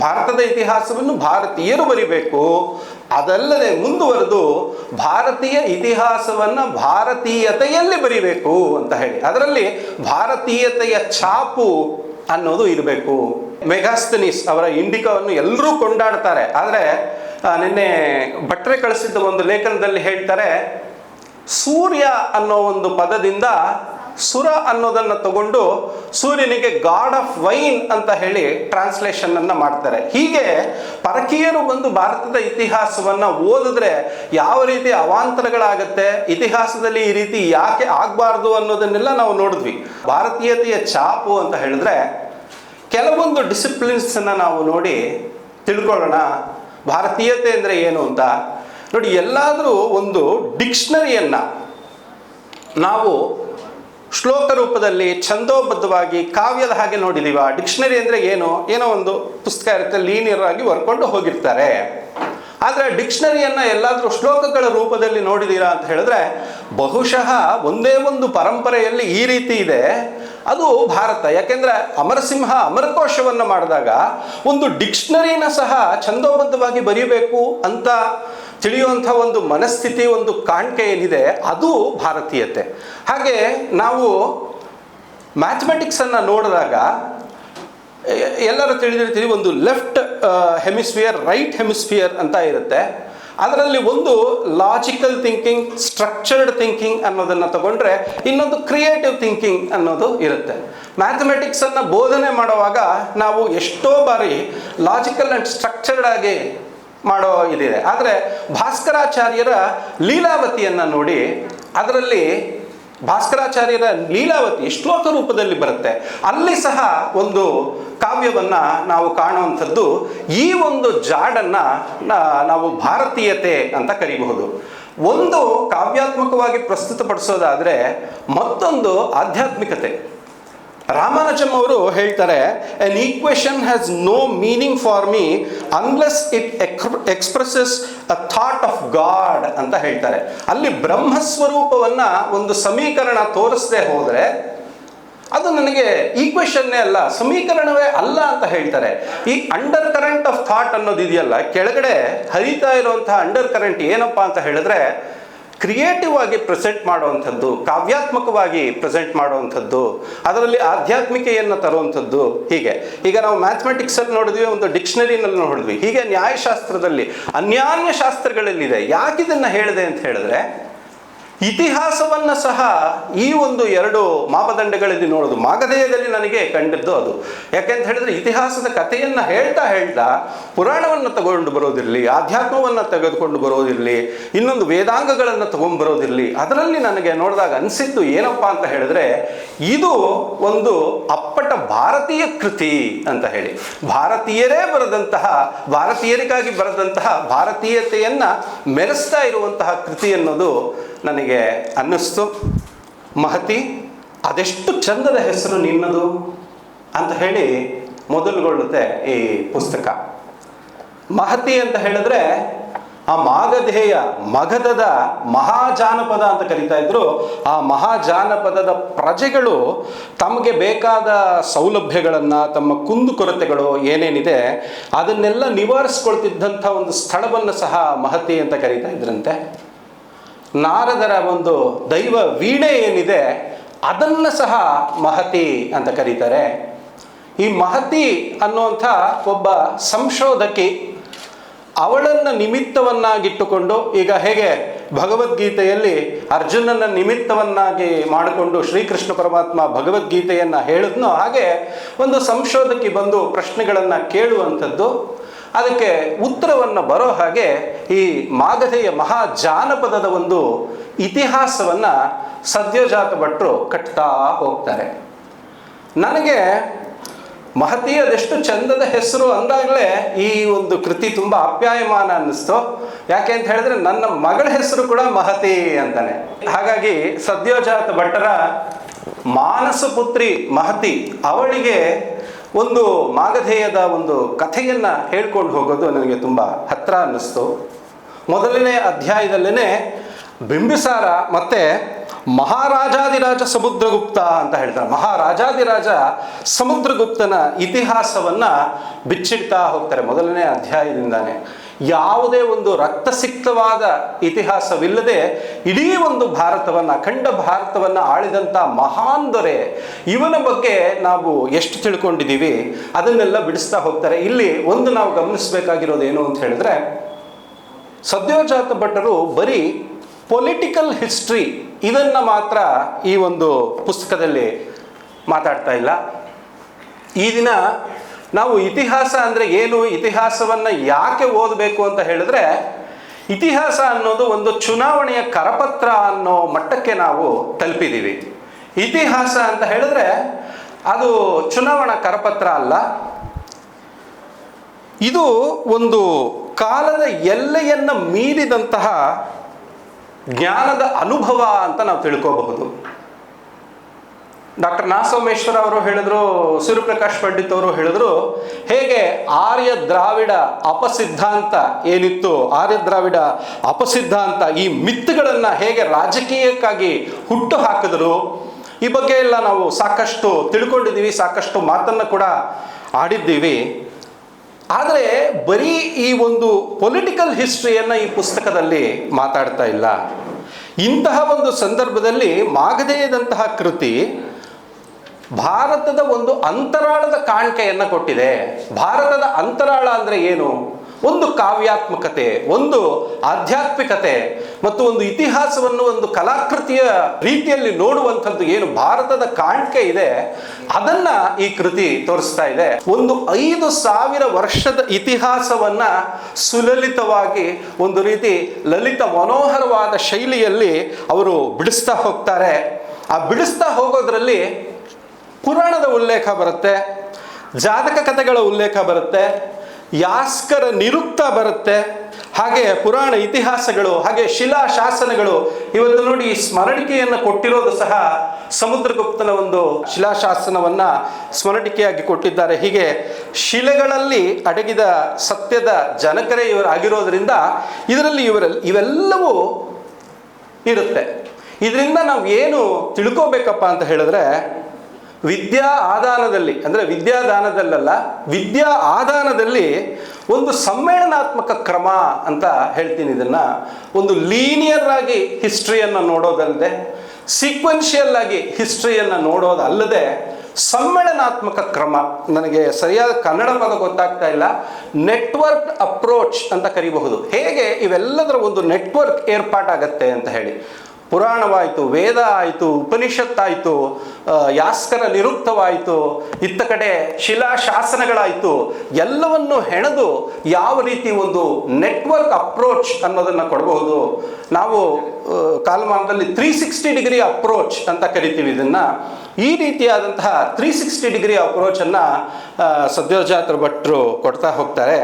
ಭಾರತದ ಇತಿಹಾಸವನ್ನು ಭಾರತೀಯರು ಬರಿಬೇಕು, ಅದಲ್ಲದೆ ಮುಂದುವರೆದು ಭಾರತೀಯ ಇತಿಹಾಸವನ್ನು ಭಾರತೀಯತೆಯಲ್ಲಿ ಬರಿಬೇಕು ಅಂತ ಹೇಳಿ, ಅದರಲ್ಲಿ ಭಾರತೀಯತೆಯ ಛಾಪು ಅನ್ನೋದು ಇರಬೇಕು. ಮೆಗಾಸ್ತನೀಸ್ ಅವರ ಇಂಡಿಕಾವನ್ನು ಎಲ್ಲರೂ ಕೊಂಡಾಡ್ತಾರೆ. ಆದರೆ ನಿನ್ನೆ ಭಟ್ರೆ ಕಳಿಸಿದ್ದ ಒಂದು ಲೇಖನದಲ್ಲಿ ಹೇಳ್ತಾರೆ, ಸೂರ್ಯ ಅನ್ನೋ ಒಂದು ಪದದಿಂದ ಸುರ ಅನ್ನೋದನ್ನು ತಗೊಂಡು ಸೂರ್ಯನಿಗೆ ಗಾಡ್ ಆಫ್ ವೈನ್ ಅಂತ ಹೇಳಿ ಟ್ರಾನ್ಸ್ಲೇಷನ್ ಅನ್ನು ಮಾಡ್ತಾರೆ. ಹೀಗೆ ಪರಕೀಯರು ಬಂದು ಭಾರತದ ಇತಿಹಾಸವನ್ನು ಓದಿದ್ರೆ ಯಾವ ರೀತಿ ಅವಾಂತರಗಳಾಗತ್ತೆ, ಇತಿಹಾಸದಲ್ಲಿ ಈ ರೀತಿ ಯಾಕೆ ಆಗಬಾರ್ದು ಅನ್ನೋದನ್ನೆಲ್ಲ ನಾವು ನೋಡಿದ್ವಿ. ಭಾರತೀಯತೆಯ ಛಾಪು ಅಂತ ಹೇಳಿದ್ರೆ ಕೆಲವೊಂದು ಡಿಸಿಪ್ಲಿನ್ಸನ್ನು ನಾವು ನೋಡಿ ತಿಳ್ಕೊಳ್ಳೋಣ. ಭಾರತೀಯತೆ ಅಂದರೆ ಏನು ಅಂತ ನೋಡಿ. ಎಲ್ಲಾದರೂ ಒಂದು ಡಿಕ್ಷನರಿಯನ್ನು ನಾವು ಶ್ಲೋಕ ರೂಪದಲ್ಲಿ ಛಂದೋಬದ್ಧವಾಗಿ ಕಾವ್ಯದ ಹಾಗೆ ನೋಡಿದೀವ. ಡಿಕ್ಷನರಿ ಅಂದರೆ ಏನೋ ಒಂದು ಪುಸ್ತಕ ಇರುತ್ತೆ, ಲೀನಿಯರ್ ಆಗಿ ಬರ್ಕೊಂಡು ಹೋಗಿರ್ತಾರೆ. ಆದರೆ ಡಿಕ್ಷನರಿಯನ್ನು ಎಲ್ಲಾದರೂ ಶ್ಲೋಕಗಳ ರೂಪದಲ್ಲಿ ನೋಡಿದ್ದೀರಾ ಅಂತ ಹೇಳಿದ್ರೆ ಬಹುಶಃ ಒಂದೇ ಒಂದು ಪರಂಪರೆಯಲ್ಲಿ ಈ ರೀತಿ ಇದೆ, ಅದು ಭಾರತ. ಯಾಕೆಂದರೆ ಅಮರಸಿಂಹ ಅಮರಕೋಶವನ್ನು ಮಾಡಿದಾಗ ಒಂದು ಡಿಕ್ಷನರಿನ ಸಹ ಛಂದೋಬದ್ಧವಾಗಿ ಬರೀಬೇಕು ಅಂತ ತಿಳಿಯುವಂಥ ಒಂದು ಮನಸ್ಥಿತಿ, ಒಂದು ಕಾಣಿಕೆ ಏನಿದೆ, ಅದು ಭಾರತೀಯತೆ. ಹಾಗೆ ನಾವು ಮ್ಯಾಥಮೆಟಿಕ್ಸನ್ನು ನೋಡಿದಾಗ ಎಲ್ಲರೂ ತಿಳಿದಿರ್ತೀವಿ, ಒಂದು ಲೆಫ್ಟ್ ಹೆಮಿಸ್ಫಿಯರ್, ರೈಟ್ ಹೆಮಿಸ್ಫಿಯರ್ ಅಂತ ಇರುತ್ತೆ. ಅದರಲ್ಲಿ ಒಂದು ಲಾಜಿಕಲ್ ಥಿಂಕಿಂಗ್, ಸ್ಟ್ರಕ್ಚರ್ಡ್ ಥಿಂಕಿಂಗ್ ಅನ್ನೋದನ್ನು ತಗೊಂಡ್ರೆ ಇನ್ನೊಂದು ಕ್ರಿಯೇಟಿವ್ ಥಿಂಕಿಂಗ್ ಅನ್ನೋದು ಇರುತ್ತೆ. ಮ್ಯಾಥಮೆಟಿಕ್ಸನ್ನು ಬೋಧನೆ ಮಾಡುವಾಗ ನಾವು ಎಷ್ಟೋ ಬಾರಿ ಲಾಜಿಕಲ್ ಆ್ಯಂಡ್ ಸ್ಟ್ರಕ್ಚರ್ಡ್ ಆಗಿ ಮಾಡೋ ಇದಿದೆ. ಆದರೆ ಭಾಸ್ಕರಾಚಾರ್ಯರ ಲೀಲಾವತಿಯನ್ನು ನೋಡಿ, ಅದರಲ್ಲಿ ಭಾಸ್ಕರಾಚಾರ್ಯರ ಲೀಲಾವತಿ ಶ್ಲೋಕ ರೂಪದಲ್ಲಿ ಬರುತ್ತೆ. ಅಲ್ಲಿ ಸಹ ಒಂದು ಕಾವ್ಯವನ್ನು ನಾವು ಕಾಣುವಂಥದ್ದು. ಈ ಒಂದು ಜಾಡನ್ನು ನಾವು ಭಾರತೀಯತೆ ಅಂತ ಕರೀಬಹುದು. ಒಂದು ಕಾವ್ಯಾತ್ಮಕವಾಗಿ ಪ್ರಸ್ತುತಪಡಿಸೋದಾದರೆ ಮತ್ತೊಂದು ಆಧ್ಯಾತ್ಮಿಕತೆ. ರಾಮಾನುಜಂ ಅವರು ಹೇಳ್ತಾರೆ, an equation has no meaning for me unless it expresses a thought of God ಅಂತ ಹೇಳ್ತಾರೆ. ಅಲ್ಲಿ ಬ್ರಹ್ಮಸ್ವರೂಪವನ್ನು ಒಂದು ಸಮೀಕರಣ ತೋರಿಸದೆ ಹೋದರೆ ಅದು ನನಗೆ ಈಕ್ವೇಷನ್ನೇ ಅಲ್ಲ, ಸಮೀಕರಣವೇ ಅಲ್ಲ ಅಂತ ಹೇಳ್ತಾರೆ. ಈ ಅಂಡರ್ ಕರೆಂಟ್ ಆಫ್ ಥಾಟ್ ಅನ್ನೋದಿದೆಯಲ್ಲ, ಕೆಳಗಡೆ ಹರಿತಾ ಇರುವಂತಹ ಅಂಡರ್ ಕರೆಂಟ್ ಏನಪ್ಪ ಅಂತ ಹೇಳಿದ್ರೆ ಕ್ರಿಯೇಟಿವ್ ಆಗಿ ಪ್ರೆಸೆಂಟ್ ಮಾಡುವಂಥದ್ದು, ಕಾವ್ಯಾತ್ಮಕವಾಗಿ ಪ್ರೆಸೆಂಟ್ ಮಾಡುವಂಥದ್ದು, ಅದರಲ್ಲಿ ಆಧ್ಯಾತ್ಮಿಕೆಯನ್ನು ತರುವಂಥದ್ದು. ಹೀಗೆ ಈಗ ನಾವು ಮ್ಯಾಥಮೆಟಿಕ್ಸಲ್ಲಿ ನೋಡಿದ್ವಿ, ಒಂದು ಡಿಕ್ಷನರಿನಲ್ಲಿ ನೋಡಿದ್ವಿ. ಹೀಗೆ ನ್ಯಾಯಶಾಸ್ತ್ರದಲ್ಲಿ, ಅನ್ಯಾನ್ಯ ಶಾಸ್ತ್ರಗಳಲ್ಲಿದೆ. ಯಾಕಿದನ್ನು ಹೇಳಿದೆ ಅಂತ ಹೇಳಿದ್ರೆ ಇತಿಹಾಸವನ್ನು ಸಹ ಈ ಒಂದು ಎರಡು ಮಾಪದಂಡಗಳಲ್ಲಿ ನೋಡೋದು ಮಾಗಧೇಯದಲ್ಲಿ ನನಗೆ ಕಂಡಿದ್ದು ಅದು. ಯಾಕೆಂತ ಹೇಳಿದ್ರೆ ಇತಿಹಾಸದ ಕಥೆಯನ್ನು ಹೇಳ್ತಾ ಪುರಾಣವನ್ನು ತಗೊಂಡು ಬರೋದಿರಲಿ, ಆಧ್ಯಾತ್ಮವನ್ನು ತೆಗೆದುಕೊಂಡು ಬರೋದಿರಲಿ, ಇನ್ನೊಂದು ವೇದಾಂಗಗಳನ್ನು ತಗೊಂಡು ಬರೋದಿರಲಿ, ಅದರಲ್ಲಿ ನನಗೆ ನೋಡಿದಾಗ ಅನಿಸಿದ್ದು ಏನಪ್ಪ ಅಂತ ಹೇಳಿದ್ರೆ ಇದು ಒಂದು ಅಪ್ಪಟ ಭಾರತೀಯ ಕೃತಿ ಅಂತ ಹೇಳಿ, ಭಾರತೀಯರೇ ಬರೆದಂತಹ, ಭಾರತೀಯರಿಗಾಗಿ ಬರೆದಂತಹ, ಭಾರತೀಯತೆಯನ್ನು ಮೆರೆಸ್ತಾ ಇರುವಂತಹ ಕೃತಿ ಅನ್ನೋದು ನನಗೆ ಅನ್ನಿಸ್ತು. ಮಹತಿ, ಅದೆಷ್ಟು ಚಂದದ ಹೆಸರು ನಿನ್ನದು ಅಂತ ಹೇಳಿ ಮೊದಲುಗೊಳ್ಳುತ್ತೆ ಈ ಪುಸ್ತಕ. ಮಹತಿ ಅಂತ ಹೇಳಿದ್ರೆ ಆ ಮಾಗಧೇಯ, ಮಗಧದ ಮಹಾಜಾನಪದ ಅಂತ ಕರೀತಾ ಇದ್ರು. ಆ ಮಹಾಜಾನಪದದ ಪ್ರಜೆಗಳು ತಮಗೆ ಬೇಕಾದ ಸೌಲಭ್ಯಗಳನ್ನು, ತಮ್ಮ ಕುಂದುಕೊರತೆಗಳು ಏನೇನಿದೆ ಅದನ್ನೆಲ್ಲ ನಿವಾರಿಸ್ಕೊಳ್ತಿದ್ದಂಥ ಒಂದು ಸ್ಥಳವನ್ನು ಸಹ ಮಹತಿ ಅಂತ ಕರೀತಾ ಇದ್ರಂತೆ. ನಾರದರ ಒಂದು ದೈವ ವೀಣೆ ಏನಿದೆ ಅದನ್ನು ಸಹ ಮಹತಿ ಅಂತ ಕರೀತಾರೆ. ಈ ಮಹತಿ ಅನ್ನುವಂಥ ಒಬ್ಬ ಸಂಶೋಧಕಿ, ಅವಳನ್ನು ನಿಮಿತ್ತವನ್ನಾಗಿಟ್ಟುಕೊಂಡು, ಈಗ ಹೇಗೆ ಭಗವದ್ಗೀತೆಯಲ್ಲಿ ಅರ್ಜುನನ ನಿಮಿತ್ತವನ್ನಾಗಿ ಮಾಡಿಕೊಂಡು ಶ್ರೀಕೃಷ್ಣ ಪರಮಾತ್ಮ ಭಗವದ್ಗೀತೆಯನ್ನು ಹೇಳಿದ್ನೋ ಹಾಗೆ ಒಂದು ಸಂಶೋಧಕಿ ಬಂದು ಪ್ರಶ್ನೆಗಳನ್ನು ಕೇಳುವಂಥದ್ದು, ಅದಕ್ಕೆ ಉತ್ತರವನ್ನು ಬರೋ ಹಾಗೆ ಈ ಮಾಗಧೆಯ ಮಹಾಜಾನಪದದ ಒಂದು ಇತಿಹಾಸವನ್ನು ಸದ್ಯೋಜಾತ ಭಟ್ರು ಕಟ್ತಾ ಹೋಗ್ತಾರೆ. ನನಗೆ ಮಹತಿ ಅದೆಷ್ಟು ಚಂದದ ಹೆಸರು ಅಂದಾಗಲೇ ಈ ಒಂದು ಕೃತಿ ತುಂಬ ಆಪ್ಯಾಯಮಾನ ಅನ್ನಿಸ್ತು. ಯಾಕೆ ಅಂತ ಹೇಳಿದ್ರೆ ನನ್ನ ಮಗಳ ಹೆಸರು ಕೂಡ ಮಹತಿ ಅಂತಾನೆ. ಹಾಗಾಗಿ ಸದ್ಯೋಜಾತ ಭಟ್ಟರ ಮಾನಸಪುತ್ರಿ ಮಹತಿ, ಅವಳಿಗೆ ಒಂದು ಮಾಗಧೇಯದ ಒಂದು ಕಥೆಯನ್ನು ಹೇಳ್ಕೊಂಡು ಹೋಗೋದು ನನಗೆ ತುಂಬ ಹತ್ತಿರ ಅನ್ನಿಸ್ತು. ಮೊದಲನೇ ಅಧ್ಯಾಯದಲ್ಲೇ ಬಿಂಬಿಸಾರ ಮತ್ತು ಮಹಾರಾಜಾದಿರಾಜ ಸಮುದ್ರಗುಪ್ತ ಅಂತ ಹೇಳ್ತಾರೆ. ಮಹಾರಾಜಾದಿರಾಜ ಸಮುದ್ರಗುಪ್ತನ ಇತಿಹಾಸವನ್ನು ಬಿಚ್ಚಿಡ್ತಾ ಹೋಗ್ತಾರೆ ಮೊದಲನೇ ಅಧ್ಯಾಯದಿಂದಾನೆ. ಯಾವುದೇ ಒಂದು ರಕ್ತಸಿಕ್ತವಾದ ಇತಿಹಾಸವಿಲ್ಲದೆ ಇಡೀ ಒಂದು ಭಾರತವನ್ನು, ಅಖಂಡ ಭಾರತವನ್ನು ಆಳಿದಂಥ ಮಹಾನ್ ದೊರೆ, ಇವನ ಬಗ್ಗೆ ನಾವು ಎಷ್ಟು ತಿಳ್ಕೊಂಡಿದ್ದೀವಿ ಅದನ್ನೆಲ್ಲ ಬಿಡಿಸ್ತಾ ಹೋಗ್ತಾರೆ. ಇಲ್ಲಿ ಒಂದು ನಾವು ಗಮನಿಸಬೇಕಾಗಿರೋದು ಏನು ಅಂತ ಹೇಳಿದ್ರೆ, ಸದ್ಯೋಜಾತ ಭಟ್ಟರು ಬರೀ ಪೊಲಿಟಿಕಲ್ ಹಿಸ್ಟ್ರಿ ಇದನ್ನು ಮಾತ್ರ ಈ ಒಂದು ಪುಸ್ತಕದಲ್ಲಿ ಮಾತಾಡ್ತಾ ಇಲ್ಲ. ಈ ದಿನ ನಾವು ಇತಿಹಾಸ ಅಂದರೆ ಏನು, ಇತಿಹಾಸವನ್ನು ಯಾಕೆ ಓದಬೇಕು ಅಂತ ಹೇಳಿದ್ರೆ, ಇತಿಹಾಸ ಅನ್ನೋದು ಒಂದು ಚುನಾವಣೆಯ ಕರಪತ್ರ ಅನ್ನೋ ಮಟ್ಟಕ್ಕೆ ನಾವು ತಲುಪಿದ್ದೀವಿ. ಇತಿಹಾಸ ಅಂತ ಹೇಳಿದ್ರೆ ಅದು ಚುನಾವಣಾ ಕರಪತ್ರ ಅಲ್ಲ, ಇದು ಒಂದು ಕಾಲದ ಎಲ್ಲೆಯನ್ನು ಮೀರಿದಂತಹ ಜ್ಞಾನದ ಅನುಭವ ಅಂತ ನಾವು ತಿಳ್ಕೋಬಹುದು. ಡಾಕ್ಟರ್ ನಾ ಸೋಮೇಶ್ವರ ಅವರು ಹೇಳಿದ್ರು, ಸೂರ್ಯಪ್ರಕಾಶ್ ಪಂಡಿತ್ ಅವರು ಹೇಳಿದ್ರು, ಹೇಗೆ ಆರ್ಯ ದ್ರಾವಿಡ ಅಪಸಿದ್ಧಾಂತ ಏನಿತ್ತು, ಆರ್ಯ ದ್ರಾವಿಡ ಅಪಸಿದ್ಧಾಂತ ಈ ಮಿತ್ತುಗಳನ್ನು ಹೇಗೆ ರಾಜಕೀಯಕ್ಕಾಗಿ ಹುಟ್ಟು ಹಾಕಿದ್ರು, ಈ ಬಗ್ಗೆ ಎಲ್ಲ ನಾವು ಸಾಕಷ್ಟು ತಿಳ್ಕೊಂಡಿದ್ದೀವಿ, ಸಾಕಷ್ಟು ಮಾತನ್ನು ಕೂಡ ಆಡಿದ್ದೀವಿ. ಆದರೆ ಬರೀ ಈ ಒಂದು ಪೊಲಿಟಿಕಲ್ ಹಿಸ್ಟ್ರಿಯನ್ನು ಈ ಪುಸ್ತಕದಲ್ಲಿ ಮಾತಾಡ್ತಾ ಇಲ್ಲ. ಇಂತಹ ಒಂದು ಸಂದರ್ಭದಲ್ಲಿ ಮಾಗಧೇಯದಂತಹ ಕೃತಿ ಭಾರತದ ಒಂದು ಅಂತರಾಳದ ಕಾಣಿಕೆಯನ್ನು ಕೊಟ್ಟಿದೆ. ಭಾರತದ ಅಂತರಾಳ ಅಂದರೆ ಏನು? ಒಂದು ಕಾವ್ಯಾತ್ಮಕತೆ, ಒಂದು ಆಧ್ಯಾತ್ಮಿಕತೆ ಮತ್ತು ಒಂದು ಇತಿಹಾಸವನ್ನು ಒಂದು ಕಲಾಕೃತಿಯ ರೀತಿಯಲ್ಲಿ ನೋಡುವಂಥದ್ದು ಏನು ಭಾರತದ ಕಾಣಿಕೆ ಇದೆ, ಅದನ್ನು ಈ ಕೃತಿ ತೋರಿಸ್ತಾ ಇದೆ. ಒಂದು 5,000 ವರ್ಷದ ಇತಿಹಾಸವನ್ನು ಸುಲಲಿತವಾಗಿ ಒಂದು ರೀತಿ ಲಲಿತ ಮನೋಹರವಾದ ಶೈಲಿಯಲ್ಲಿ ಅವರು ಬಿಡಿಸ್ತಾ ಹೋಗ್ತಾರೆ. ಆ ಬಿಡಿಸ್ತಾ ಹೋಗೋದ್ರಲ್ಲಿ ಪುರಾಣದ ಉಲ್ಲೇಖ ಬರುತ್ತೆ, ಜಾತಕ ಕಥೆಗಳ ಉಲ್ಲೇಖ ಬರುತ್ತೆ, ಯಾಸ್ಕರ ನಿರುಕ್ತ ಬರುತ್ತೆ, ಹಾಗೆ ಪುರಾಣ ಇತಿಹಾಸಗಳು, ಹಾಗೆ ಶಿಲಾಶಾಸನಗಳು. ಇವತ್ತು ನೋಡಿ ಈ ಸ್ಮರಣಿಕೆಯನ್ನು ಕೊಟ್ಟಿರೋದು ಸಹ ಸಮುದ್ರಗುಪ್ತನ ಒಂದು ಶಿಲಾಶಾಸನವನ್ನು ಸ್ಮರಣಿಕೆಯಾಗಿ ಕೊಟ್ಟಿದ್ದಾರೆ. ಹೀಗೆ ಶಿಲೆಗಳಲ್ಲಿ ಅಡಗಿದ ಸತ್ಯದ ಜನಕರೇ ಇವರು ಆಗಿರೋದ್ರಿಂದ ಇದರಲ್ಲಿ ಇವೆಲ್ಲವೂ ಇರುತ್ತೆ. ಇದರಿಂದ ನಾವು ಏನು ತಿಳ್ಕೋಬೇಕಪ್ಪ ಅಂತ ಹೇಳಿದ್ರೆ, ವಿದ್ಯಾ ಆದಾನದಲ್ಲಿ ಅಂದರೆ ವಿದ್ಯಾದಾನದಲ್ಲ, ವಿದ್ಯಾ ಆದಾನದಲ್ಲಿ ಒಂದು ಸಮ್ಮೇಳನಾತ್ಮಕ ಕ್ರಮ ಅಂತ ಹೇಳ್ತೀನಿ. ಇದನ್ನು ಒಂದು ಲೀನಿಯರ್ ಆಗಿ ಹಿಸ್ಟ್ರಿಯನ್ನು ನೋಡೋದಲ್ಲದೆ, ಸೀಕ್ವೆನ್ಷಿಯಲ್ ಆಗಿ ಹಿಸ್ಟ್ರಿಯನ್ನು ನೋಡೋದಲ್ಲದೆ, ಸಮ್ಮೇಳನಾತ್ಮಕ ಕ್ರಮ, ನನಗೆ ಸರಿಯಾದ ಕನ್ನಡ ಪದ ಗೊತ್ತಾಗ್ತಾ ಇಲ್ಲ, ನೆಟ್ವರ್ಕ್ ಅಪ್ರೋಚ್ ಅಂತ ಕರಿಬಹುದು. ಹೇಗೆ ಇವೆಲ್ಲದರ ಒಂದು ನೆಟ್ವರ್ಕ್ ಏರ್ಪಾಟಾಗತ್ತೆ ಅಂತ ಹೇಳಿ, ಪುರಾಣವಾಯಿತು, ವೇದ ಆಯಿತು, ಉಪನಿಷತ್ತಾಯಿತು, ಯಾಸ್ಕರ ನಿರುಕ್ತವಾಯಿತು, ಇತ್ತ ಕಡೆ ಶಿಲಾಶಾಸನಗಳಾಯಿತು, ಎಲ್ಲವನ್ನು ಹೆಣೆದು ಯಾವ ರೀತಿ ಒಂದು ನೆಟ್ವರ್ಕ್ ಅಪ್ರೋಚ್ ಅನ್ನೋದನ್ನು ಕೊಡಬಹುದು. ನಾವು ಕಾಲಮಾನದಲ್ಲಿ 360 ಡಿಗ್ರಿ ಅಪ್ರೋಚ್ ಅಂತ ಕರಿತೀವಿ ಇದನ್ನು. ಈ ರೀತಿಯಾದಂತಹ 360 ಡಿಗ್ರಿ ಅಪ್ರೋಚನ್ನು ಸದ್ಯೋಜಾತ ಭಟ್ರು ಕೊಡ್ತಾ ಹೋಗ್ತಾರೆ.